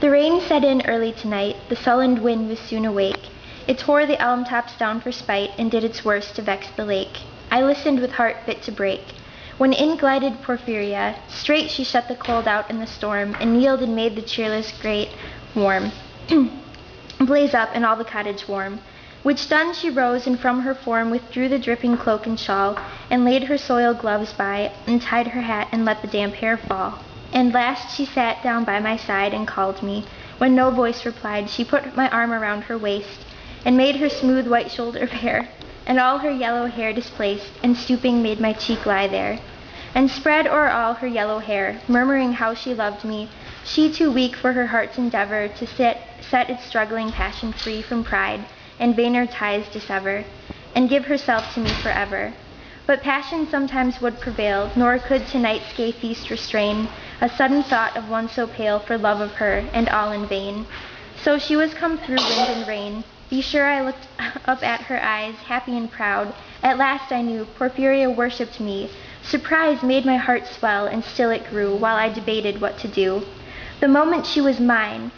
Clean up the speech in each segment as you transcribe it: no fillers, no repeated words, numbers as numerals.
The rain set in early tonight, the sullen wind was soon awake. It tore the elm tops down for spite, and did its worst to vex the lake. I listened with heart fit to break, when in glided Porphyria. Straight she shut the cold out in the storm, and kneeled and made the cheerless grate warm, blaze up, and all the cottage warm. Which done, she rose, and from her form withdrew the dripping cloak and shawl, and laid her soiled gloves by, and tied her hat, and let the damp hair fall. And last she sat down by my side and called me. When no voice replied, she put my arm around her waist, and made her smooth white shoulder bare, and all her yellow hair displaced, and stooping made my cheek lie there, and spread o'er all her yellow hair, murmuring how she loved me, she too weak for her heart's endeavor to set its struggling passion free from pride, and vainer ties dissever, and give herself to me forever. But passion sometimes would prevail, nor could tonight's gay feast restrain a sudden thought of one so pale for love of her, and all in vain. So she was come through wind and rain. Be sure I looked up at her eyes, happy and proud. At last I knew Porphyria worshipped me. Surprise made my heart swell, and still it grew, while I debated what to do. The moment she was mine,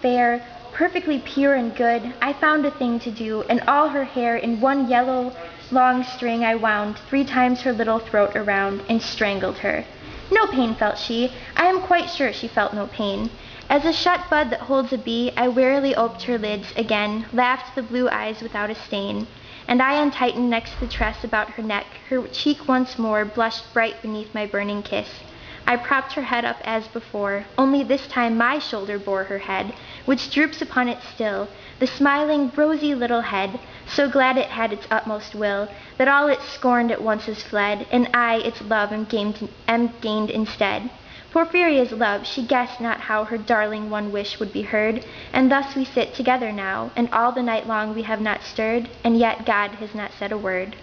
fair, perfectly pure and good, I found a thing to do, and all her hair in one yellow long string I wound 3 times her little throat around, and strangled her. No pain felt she. I am quite sure she felt no pain. As a shut bud that holds a bee, I warily oped her lids again, laughed the blue eyes without a stain, and I untightened next the tress about her neck. Her cheek once more blushed bright beneath my burning kiss. I propped her head up as before, only this time my shoulder bore her head, which droops upon it still, the smiling, rosy little head, so glad it had its utmost will, that all it scorned at once is fled, and I, its love, am gained instead. Porphyria's love, she guessed not how her darling one wish would be heard, and thus we sit together now, and all the night long we have not stirred, and yet God has not said a word.